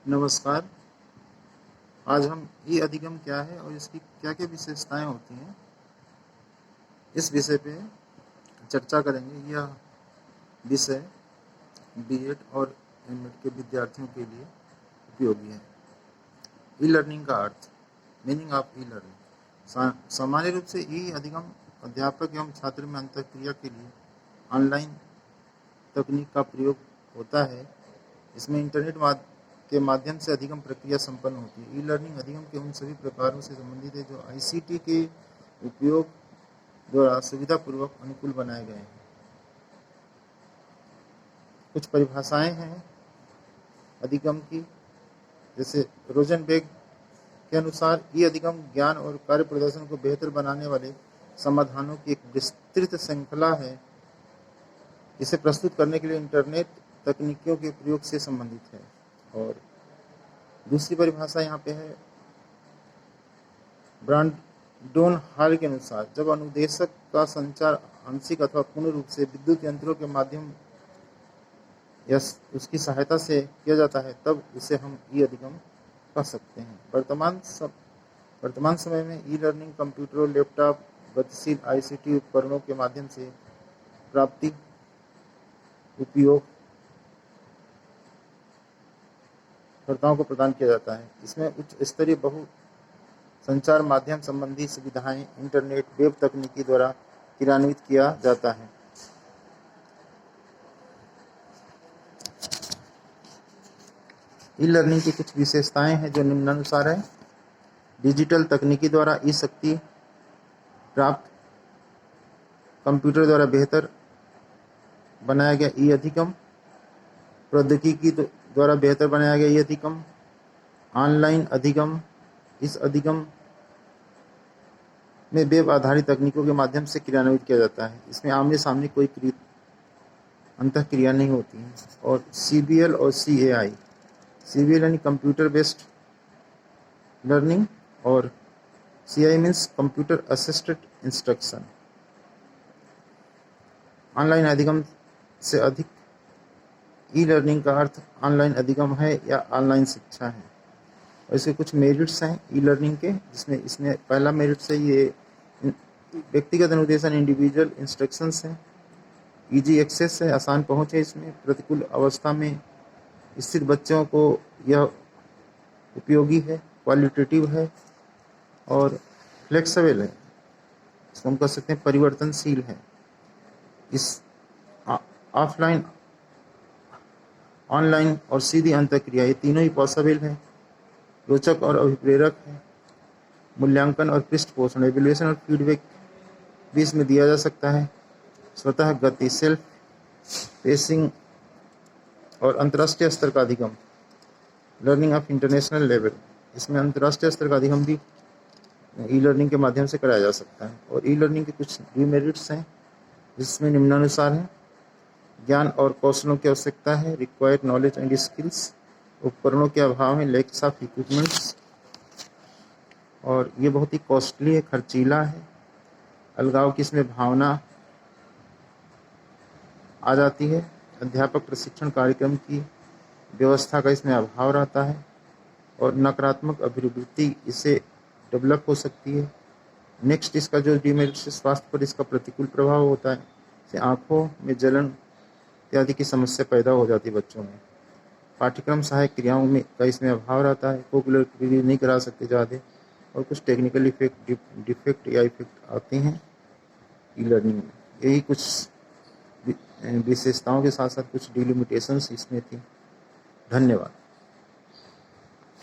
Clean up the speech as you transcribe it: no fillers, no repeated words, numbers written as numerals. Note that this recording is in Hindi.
नमस्कार। आज हम ई अधिगम क्या है और इसकी क्या-क्या विशेषताएं होती हैं, इस विषय पे चर्चा करेंगे। यह विषय बीएड और एमएड के विद्यार्थियों के लिए उपयोगी है। ई लर्निंग का अर्थ, मीनिंग ऑफ ई लर्निंग। सामान्य रूप से ई अधिगम अध्यापक एवं छात्र में अंतःक्रिया के लिए ऑनलाइन तकनीक का प्रयोग होता है। इसमें इंटरनेट के माध्यम से अधिगम प्रक्रिया संपन्न होती है। ई लर्निंग अधिगम के उन सभी प्रकारों से संबंधित है जो आईसीटी के उपयोग द्वारा सुविधापूर्वक अनुकूल बनाए गए हैं। कुछ परिभाषाएं हैं अधिगम की, जैसे रोजनबेग के अनुसार ई अधिगम ज्ञान और कार्य प्रदर्शन को बेहतर बनाने वाले समाधानों की एक विस्तृत श्रृंखला है। इसे प्रस्तुत करने के लिए इंटरनेट तकनीकियों के प्रयोग से संबंधित है। और दूसरी परिभाषा यहाँ पे है ब्रांडोन हॉल के अनुसार, जब अनुदेशक का संचार आंशिक अथवा पूर्ण रूप से विद्युत यंत्रों के माध्यम या उसकी सहायता से किया जाता है, तब उसे हम ई अधिगम कह सकते हैं। वर्तमान समय में ई लर्निंग कंप्यूटरों, लैपटॉप, गतिशील आईसीटी उपकरणों के माध्यम से प्राप्ति, उपयोग कर्ताओं को प्रदान किया जाता है। इसमें उच्च स्तरीय बहु संचार माध्यम संबंधी सुविधाएं इंटरनेट, वेब तकनीकी द्वारा क्रियान्वित किया जाता है। ई लर्निंग की कुछ विशेषताएं हैं जो निम्नानुसार है। डिजिटल तकनीकी द्वारा ई शक्ति प्राप्त, कंप्यूटर द्वारा बेहतर बनाया गया ई अधिगम, प्रौद्योगिकी द्वारा बेहतर बनाया गया ई अधिगम, ऑनलाइन अधिगम। इस अधिगम में वेब आधारित तकनीकों के माध्यम से क्रियान्वित किया जाता है। इसमें आमने सामने कोई अंतःक्रिया नहीं होती है। और सीबीएल और सीएआई, सीबीएल यानी कंप्यूटर बेस्ड लर्निंग और CI means computer assisted instruction. Online अधिगम से अधिक ई लर्निंग का अर्थ ऑनलाइन अधिगम है या ऑनलाइन शिक्षा है। और इसके कुछ मेरिट्स हैं ई लर्निंग के, जिसमें इसमें पहला मेरिट है ये व्यक्तिगत अनुदेशन, इंडिविजुअल इंस्ट्रक्शंस हैं, इजी एक्सेस है, आसान पहुंच है। इसमें प्रतिकूल अवस्था में स्थित बच्चों को यह उपयोगी है, क्वालिटेटिव है और फ्लेक्सिबल है। इसको हम कह सकते हैं परिवर्तनशील है। इस ऑफलाइन, ऑनलाइन और सीधी अंतःक्रिया, ये तीनों ही पॉसिबल है। रोचक और अभिप्रेरक है। मूल्यांकन और पृष्ठपोषण, एवेल्युएशन और फीडबैक भी इसमें दिया जा सकता है। स्वतः गति, सेल्फ पेसिंग और अंतर्राष्ट्रीय स्तर का अधिगम, लर्निंग ऑफ इंटरनेशनल लेवल। इसमें अंतर्राष्ट्रीय स्तर का अधिगम भी ई लर्निंग के माध्यम से कराया जा सकता है। और ई लर्निंग के कुछ डिमेरिट्स हैं, जिसमें निम्नानुसार है। ज्ञान और कौशलों की आवश्यकता है, रिक्वायर्ड नॉलेज एंड स्किल्स। उपकरणों के अभाव में, लैक्स ऑफ इक्विपमेंट्स। और ये बहुत ही कॉस्टली है, खर्चीला है। अलगाव की इसमें भावना आ जाती है। अध्यापक प्रशिक्षण कार्यक्रम की व्यवस्था का इसमें अभाव रहता है। और नकारात्मक अभिवृत्ति इससे डेवलप हो सकती है। नेक्स्ट, इसका जो डिमेरिट से स्वास्थ्य पर इसका प्रतिकूल प्रभाव होता है। इससे आँखों में जलन इत्यादि की समस्या पैदा हो जाती है बच्चों में। पाठ्यक्रम सहायक क्रियाओं में का इसमें अभाव रहता है। कोकुलर रिव्यू नहीं करा सकते ज़्यादा। और कुछ टेक्निकल डिफेक्ट या इफेक्ट आते हैं ई लर्निंग में। यही कुछ विशेषताओं के साथ साथ कुछ डिलिमिटेशंस इसमें थी। धन्यवाद।